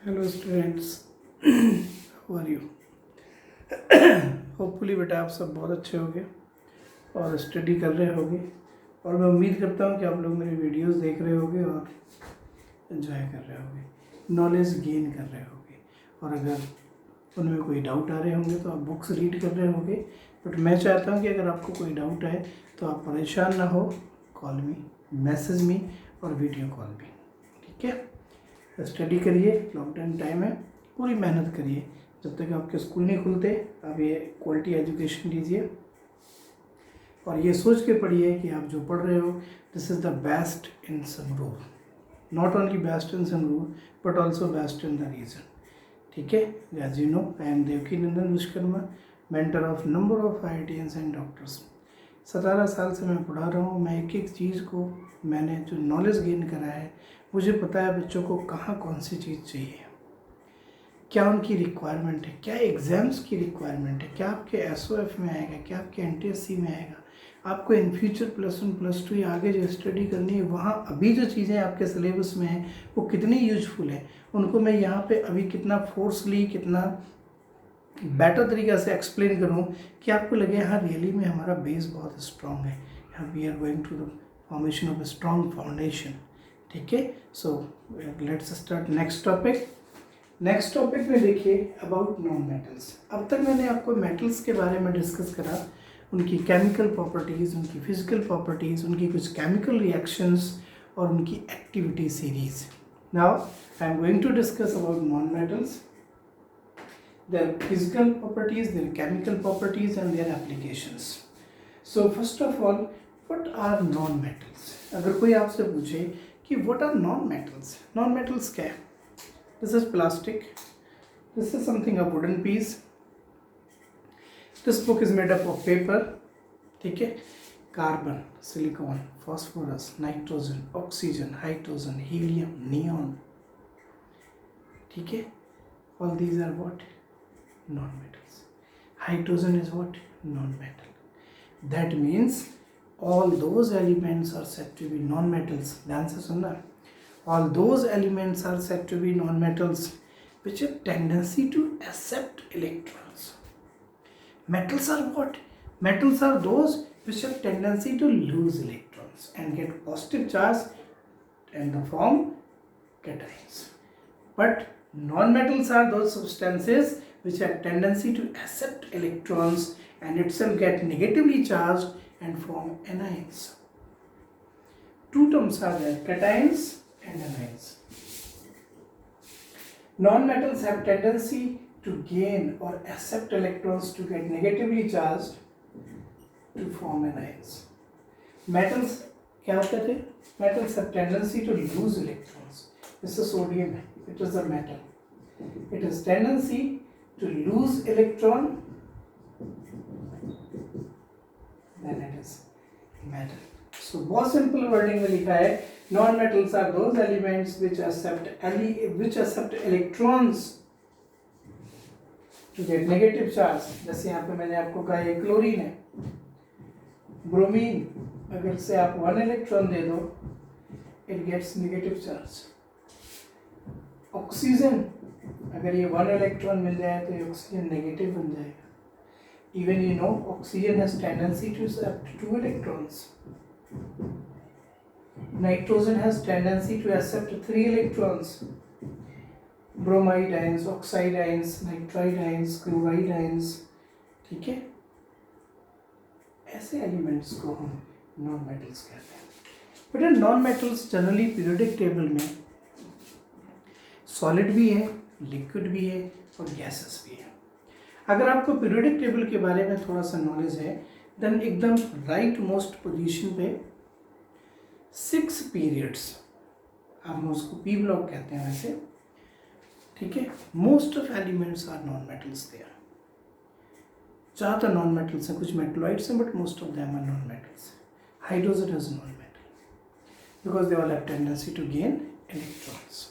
Hello students, how are you? Hopefully बेटा आप सब बहुत अच्छे होंगे और स्टडी कर रहे होंगे। और मैं उम्मीद करता हूँ कि आप लोग मेरी वीडियोस देख रहे होंगे और एंजॉय कर रहे होंगे, नॉलेज गेन कर रहे होंगे। और अगर उनमें कोई डाउट आ रहे होंगे तो आप बुक्स रीड कर रहे होंगे। बट मैं चाहता हूँ कि अगर आपको कोई डाउट आए तो आप परेशान ना हो, कॉल मी, मैसेज मी और वीडियो कॉल भी, ठीक है? स्टडी करिए, लॉकडाउन टाइम है, पूरी मेहनत करिए। जब तक आपके स्कूल नहीं खुलते आप ये क्वालिटी एजुकेशन लीजिए और ये सोच के पढ़िए कि आप जो पढ़ रहे हो this is the best in Sangrur, not only best in Sangrur but also best in the region, ठीक है? As you know, I am Devki Nandan Vishwakarma, mentor of number of IITians and doctors. 17 साल से मैं पढ़ा रहा हूँ। मैं एक एक चीज़ को, मैंने जो नॉलेज गेन करा है, मुझे पता है बच्चों को कहाँ कौन सी चीज़ चाहिए, क्या उनकी रिक्वायरमेंट है, क्या एग्ज़ाम्स की रिक्वायरमेंट है, क्या आपके SOF में आएगा, क्या आपके NTSC में आएगा, आपको इन फ्यूचर +1 +2 या आगे जो स्टडी करनी है वहाँ अभी जो चीज़ें आपके सिलेबस में हैं वो कितनी यूजफुल है, उनको मैं यहाँ पे अभी कितना फोर्सली, कितना बेटर तरीक़ा से एक्सप्लेन करूँ कि आपको लगे हाँ रियली में हमारा बेस बहुत स्ट्रॉन्ग है, we are going to the formation of a strong foundation, ठीक है? So let's start next topic. Next topic में देखिए अबाउट नॉन मेटल्स। अब तक मैंने आपको मेटल्स के बारे में डिस्कस करा, उनकी केमिकल प्रॉपर्टीज़, उनकी फिजिकल प्रॉपर्टीज़, उनकी कुछ केमिकल रिएक्शंस और उनकी activity series. Now I am going to discuss about non metals, their physical properties, their chemical properties and their applications. So first of all, what are non-metals? अगर कोई आपसे पूछे कि what are non-metals? Non-metals क्या है? This is plastic. This is something a wooden piece. This book is made up of paper. ठीक है? Carbon, silicon, phosphorus, nitrogen, oxygen, hydrogen, helium, neon. ठीक है? All these are what? Non-metals. Hydrogen is what? Non-metal. That means all those elements are said to be non-metals. ध्यान से सुनना, all those elements are said to be non-metals which have tendency to accept electrons. Metals are what? Metals are those which have tendency to lose electrons and get positive charge and the form cations. But non-metals are those substances which have tendency to accept electrons and itself get negatively charged and form anions. Two terms are there, cations and anions. Non-metals have tendency to gain or accept electrons to get negatively charged to form anions. Metals क्या होते थे? Metals have tendency to lose electrons. This is sodium, it is a metal. It has tendency to lose electron, then it is metal. So बहुत simple wording में लिखा है non metals are those elements which accept electrons to get negative charge. जैसे यहाँ पे मैंने आपको कहा ये क्लोरीन है, ब्रोमीन, अगर से आप 1 इलेक्ट्रॉन दे दो it gets negative charge. Oxygen, अगर ये 1 इलेक्ट्रॉन मिल जाए तो ये ऑक्सीजन नेगेटिव बन जाएगा. Even you know oxygen has tendency to accept 2 electrons. Nitrogen has tendency to accept 3 electrons. Bromide ions, oxide ions, nitride ions, chloride ions, ठीक है? ऐसे एलिमेंट्स को हम नॉन मेटल्स कहते हैं. बेटा non metals generally periodic table में solid भी है, लिक्विड भी है और गैसेस भी है. अगर आपको पीरियोडिक टेबल के बारे में थोड़ा सा नॉलेज है देन एकदम राइट मोस्ट पोजीशन पे 6 पीरियड्स, हम उसको पी ब्लॉक कहते हैं वैसे, ठीक है? Most of elements are non metals there. ज़्यादातर नॉन मेटल्स हैं, कुछ मेटलॉइड्स हैं but most of them are non metals. Hydrogen is non metal because they all have tendency to gain electrons.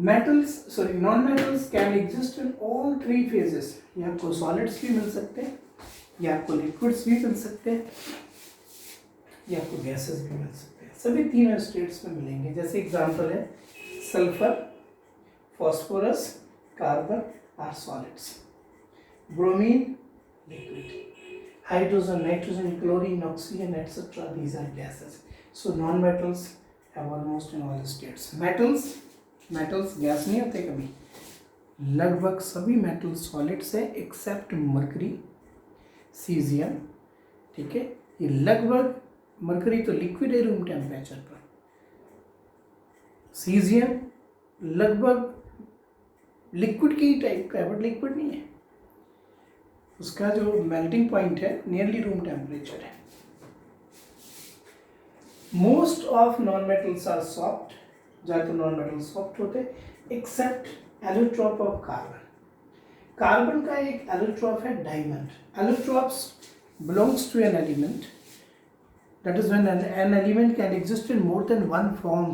Non-metals can exist in all 3 phases. ये आपको solids भी मिल सकते हैं, ये आपको liquids भी मिल सकते हैं, ये आपको gases भी मिल सकते हैं. सभी 3 states में मिलेंगे. जैसे एग्जांपल है sulfur, phosphorus, carbon are solids. Bromine, liquid. Hydrogen, nitrogen, chlorine, oxygen, etc. These are gases. So non-metals have almost in all states. Metals gas नहीं होते कभी. लगभग सभी मेटल सॉलिड्स है एक्सेप्ट मरकरी, सीजियम. ठीक है, ये लगभग, मरकरी तो लिक्विड है रूम टेम्परेचर पर, सीजियम लगभग लिक्विड की टाइप का है बट लिक्विड नहीं है, उसका जो मेल्टिंग पॉइंट है नियरली रूम टेम्परेचर है. Most of non metals are soft, ज़्यादातर नॉन मेटल सॉफ्ट होते except allotrope of carbon. Carbon का एक एलोट्रॉप है diamond. Allotropes belongs to an element, that is when an element can exist in more than one form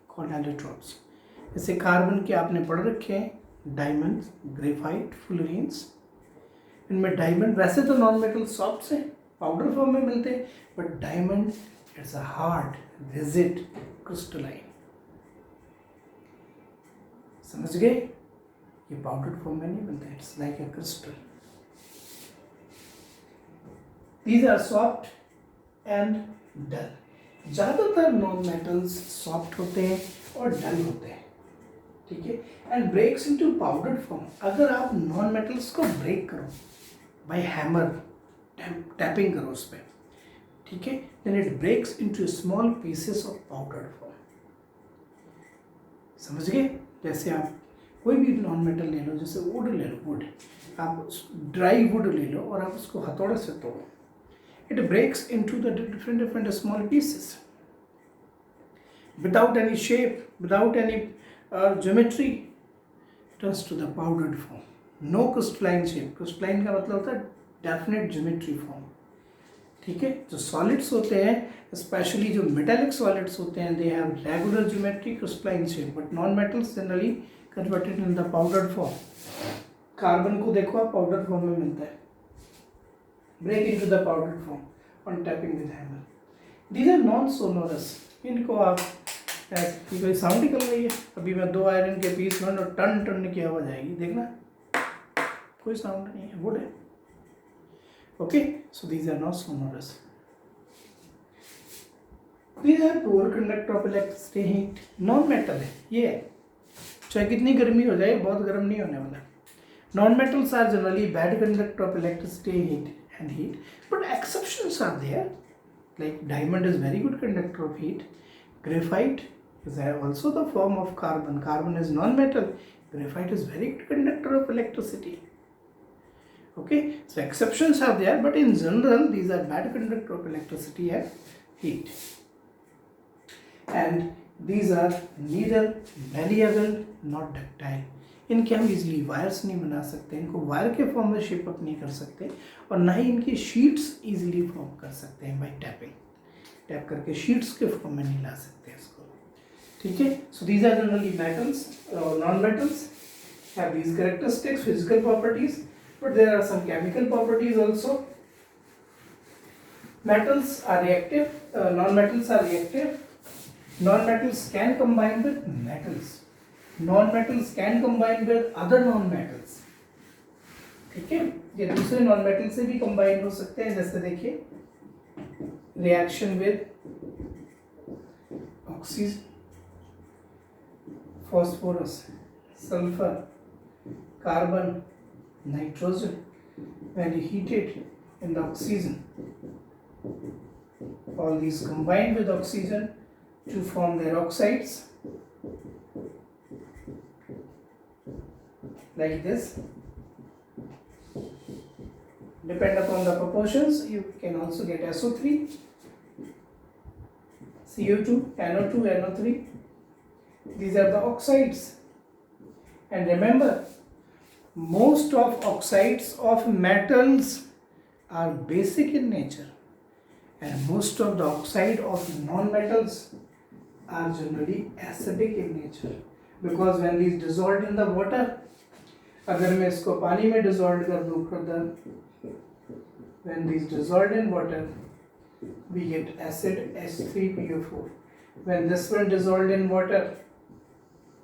called allotrops. जैसे carbon के आपने पढ़ रखे हैं डायमंड, ग्रेफाइट, फुलरीन्स. इनमें डायमंड वैसे तो नॉन मेटल सॉफ्ट हैं, पाउडर फॉर्म में मिलते हैं, but diamond it's a hard, rigid, crystalline. समझ गए? ये पाउडर फॉर्म में नहीं मिलता, it's like a crystal. These are soft and dull. ज़्यादातर नॉन मेटल्स सॉफ्ट होते हैं और डल होते हैं. ठीक है, and breaks into powder form. अगर आप नॉन मेटल्स को ब्रेक करो बाय हैमर, टैपिंग करो उस पर, ठीक है, then it breaks into small pieces of powder form. समझ गए? जैसे आप कोई भी नॉन मेटल ले लो, जैसे वुड ले लो, वुड, आप ड्राई वुड ले लो और आप उसको हथौड़े से तोड़ो, it breaks into the different small pieces without any shape, without any geometry, turns to the powdered form. No crystalline shape. crystalline का मतलब होता है definite geometry form. ठीक है, जो solids होते हैं, especially जो metallic solids होते हैं, they have regular geometry, crystalline shape, but non-metals generally converted in the powdered form. Carbon को देखो आप पाउडर फॉर्म में मिलता है. Break into the powdered form on tapping with hammer. These are non-sonorous. इनको आप ऐसे कोई साउंड निकल रही है, अभी मैं 2 आयरन के पीस में और टन टन की आवाज आएगी, देखना कोई साउंड नहीं है, वुड है. Okay, so these are not sonorous. These are poor conductor of electricity, heat. Non metal है ये, चाहे कितनी गर्मी हो जाए बहुत गर्म नहीं होने वाला. Non-metals are generally bad conductor of electricity, heat, but exceptions are there. Like diamond is very good conductor of heat. Graphite is also the form of carbon. Carbon is non-metal. Graphite is very good conductor of electricity. Okay, so exceptions are there, but in general these are bad conductor of electricity and heat. And these are neither malleable nor ductile. इनके हम easily wires नहीं बना सकते, इनको wire के form में shape up नहीं कर सकते, और ना ही इनकी शीट्स इजीली फॉर्म कर सकते हैं बाय टैपिंग. टैप करके शीट्स के फॉर्म में नहीं ला सकते इसको. ठीक है, so these are generally metals. Non metals have these characteristics, physical properties, but there are some chemical properties also. Metals are reactive, non metals are reactive. Non metals can combine with metals. Non-metals can combine with other non-metals. ठीक है, ये दूसरे non metal से भी combine हो सकते हैं. जैसे देखिए, reaction with oxygen, phosphorus, sulphur, carbon, nitrogen, when heated in the oxygen, all these combine with oxygen to form their oxides like this. Depend upon the proportions, you can also get SO3, CO2, NO2, NO3. These are the oxides. And remember, most of oxides of metals are basic in nature, and most of the oxide of non-metals are generally acidic in nature, because when these dissolved in the water, अगर मैं इसको पानी में dissolve कर दूँ further, when these dissolved in water we get acid H3PO4. when this one dissolved in water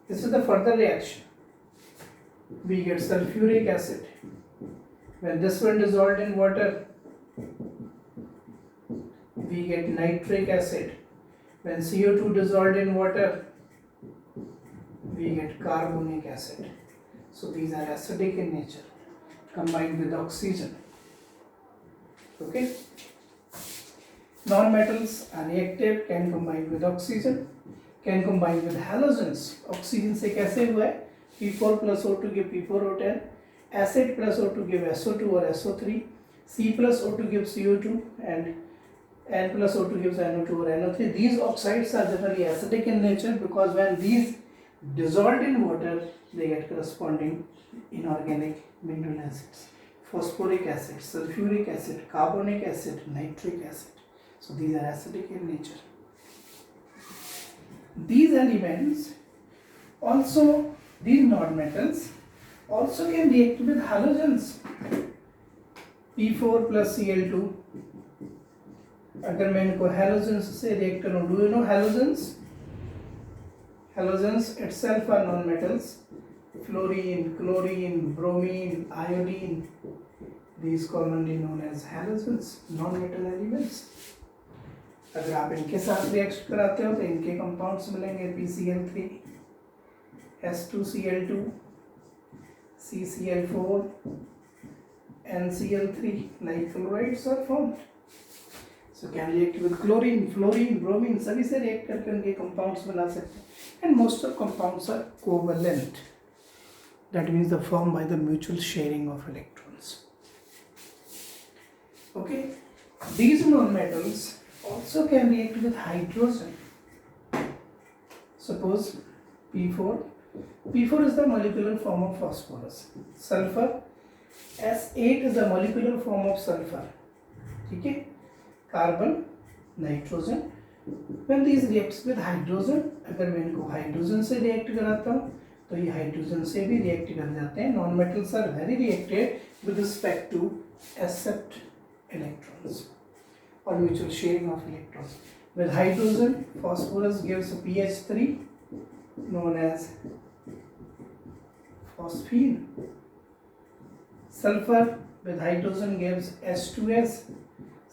This is the further reaction. We get sulfuric acid. When this one dissolved in water, we get nitric acid. When CO2 dissolved in water, we get carbonic acid. So these are acidic in nature, combined with oxygen. Okay. Non-metals are reactive, can combine with oxygen, can combine with halogens. Oxygen से कैसे हुआ है? P4 plus O2 give P4O10, acid plus O2 give SO2 or SO3, C plus O2 gives CO2, and N plus O2 gives NO2 or NO3. These oxides are generally acidic in nature because when these dissolved in water, they get corresponding inorganic mineral acids. Phosphoric acid, sulfuric acid, carbonic acid, nitric acid. So these are acidic in nature. These elements also, these non-metals also can react with halogens. P4 plus Cl2. अगर मैं इनको halogens से react करूँ, do you know halogens? Halogens itself are non-metals. Fluorine, chlorine, bromine, iodine. These commonly known as halogens, non-metal elements. अगर आप इनके साथ react कराते हो तो इनके कंपाउंड्स मिलेंगे PCl3, S2Cl2, CCl4, NCl3, like chlorides are formed. So can react with chlorine, fluorine, bromine, सभी से रिएक्ट करके उनके कंपाउंड्स बना सकते हैं. And most of compounds are covalent. That means they formed by the mutual sharing of electrons. Okay, these non-metals also can react with hydrogen. Suppose P4. P4 is the molecular form of phosphorus. Sulfur. S8 is the molecular form of sulfur. ठीक है? Carbon, nitrogen. When these reacts with hydrogen, अगर मैं इनको hydrogen से react कराता हूँ तो ये हाइड्रोजन से भी रिएक्ट कर जाते हैं. Non metals are very reacted with respect to accept electrons or mutual sharing of electrons. With hydrogen, phosphorus gives a pH3 known as phosphine. Sulfur with hydrogen gives H2S,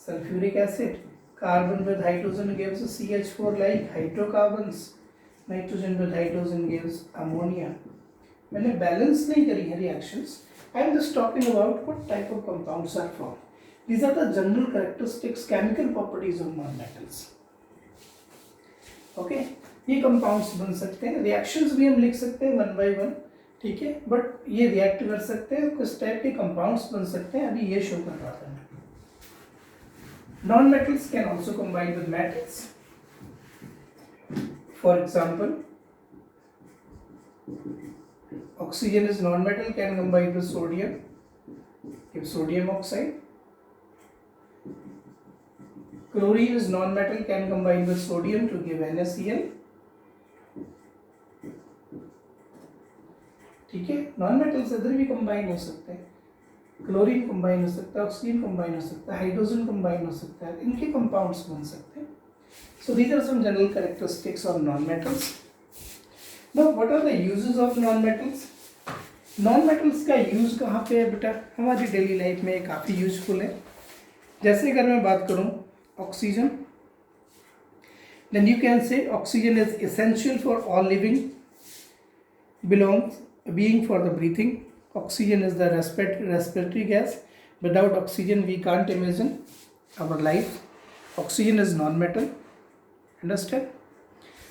sulfuric acid. Carbon with hydrogen gives CH4 like hydrocarbons. Nitrogen with hydrogen gives ammonia. मैंने balance नहीं करी है reactions. I am just talking about what type of compounds are formed. These are the general characteristics, chemical properties of non-metals. Okay, ये compounds बन सकते हैं, reactions भी हम लिख सकते हैं one by one, ठीक है, but ये react कर सकते हैं, कुछ type के compounds बन सकते हैं, अभी ये show कर रहा था मैं. Non-metals can also combine with metals. For example, oxygen is non-metal, can combine with sodium, give sodium oxide. Chlorine is non-metal, can combine with sodium to give NaCl. ठीक है, non-metals इधर भी combine हो सकते हैं. क्लोरीन combine हो सकता है, ऑक्सीजन combine हो सकता है, हाइड्रोजन combine हो सकता है, इनके compounds बन सकते हैं. So these are some general characteristics of non-metals. Now what are the uses of non-metals? Non-metals का use कहाँ पे है बेटा? हमारी daily life में काफ़ी useful है. जैसे अगर मैं बात करूँ oxygen, then you can say oxygen is essential for all living being for the breathing. Oxygen is the respiratory gas. Without oxygen we can't imagine our life. Oxygen is non-metal. Understand?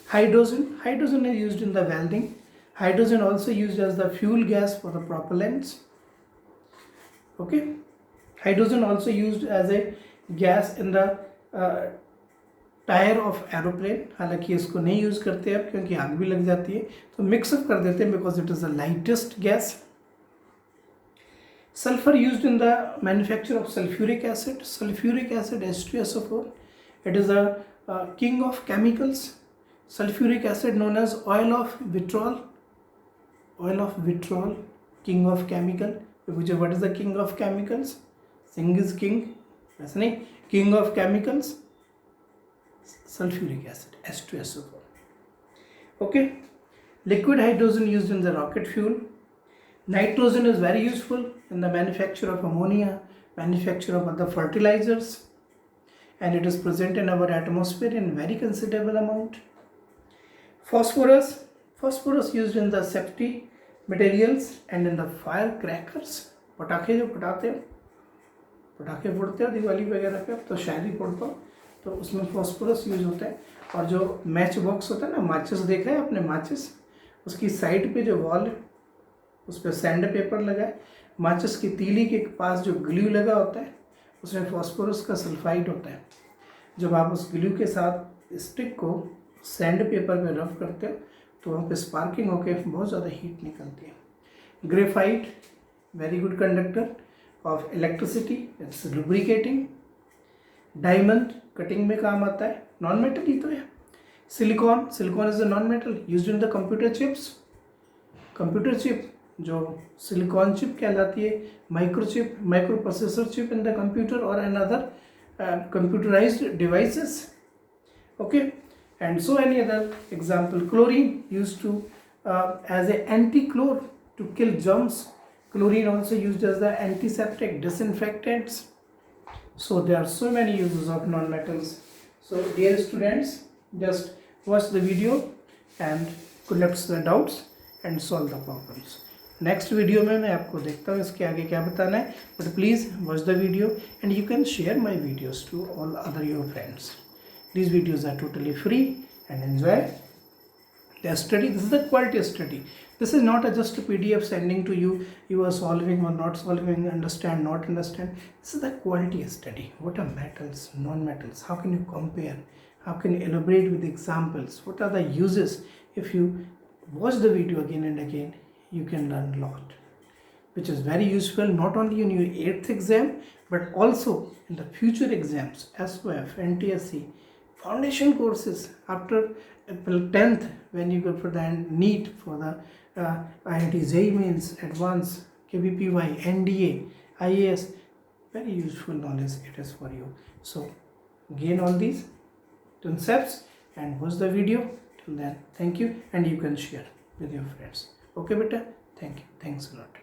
Hydrogen is used in the welding. Hydrogen also used as the fuel gas for the propellants. Okay, hydrogen also used as a gas in the tyre of aeroplane. हालांकि इसको नहीं use करते अब क्योंकि आग भी लग जाती है, तो मिक्सअप कर देते हैं because it is the lightest gas. Sulphur used in the manufacture of sulphuric acid. Sulphuric acid H2SO4. It is a king of chemicals. Sulphuric acid known as oil of vitriol. Oil of vitriol, king of chemical. पूछे what is the king of chemicals? Singh is king, ऐसा नहीं. King of chemicals sulfuric acid H2SO4. Okay, Liquid hydrogen used in the rocket fuel. Nitrogen is very useful in the manufacture of ammonia, manufacture of other fertilizers, and it is present in our atmosphere in very considerable amount. Phosphorus used in the safety materials and in the firecrackers. पटाखे जो फटाते हो, पटाखे फोड़ते हो दिवाली वगैरह पे, तो शायद ही फोड़ते हो, तो उसमें फॉस्फोरस यूज होता है. और जो मैच बॉक्स होता है ना, माचिस देखा है आपने, माचिस, उसकी साइड पे जो वॉल है उस पर सैंड पेपर लगा है, माचिस की तीली के पास जो ग्लू लगा होता है उसमें फॉस्फोरस का सल्फाइड होता है. जब आप उस ग्लू के साथ स्टिक को सैंड पेपर पे रफ करते हो तो वहाँ पे स्पार्किंग होकर बहुत ज़्यादा हीट निकलती है. Graphite very good conductor of electricity, it's lubricating. Diamond cutting में काम आता है, नॉन मेटल ही तो है. Silicon is a non metal used in the computer chips. Computer chip जो सिलिकॉन चिप कहलाती है, micro processor chip in the computer और another computerized devices. Okay, and so any other example. Chlorine used to as a anti-chlor to kill germs. Chlorine also used as the antiseptic, disinfectants. So there are so many uses of non-metals. So dear students, just watch the video and collect the doubts and solve the problems. Next video में मैं आपको देखता हूँ इसके आगे क्या बताना है, but please watch the video and you can share my videos to all other your friends. These videos are totally free and enjoy the study. This is the quality study. This is not a just PDF sending to you, you are solving or not solving, understand, not understand. This is the quality study. What are metals, non-metals? How can you compare? How can you elaborate with examples? What are the uses? If you watch the video again and again, you can learn a lot, which is very useful not only in your 8th exam but also in the future exams, SOF, NTSC, foundation courses after April 10th when you go for the NEET, for the IIT JEE Mains, Advanced, KVPY, NDA, IAS. Very useful knowledge it is for you. So gain all these concepts and watch the video. Till then, thank you, and you can share with your friends. Okay beta, thank you, thanks a lot.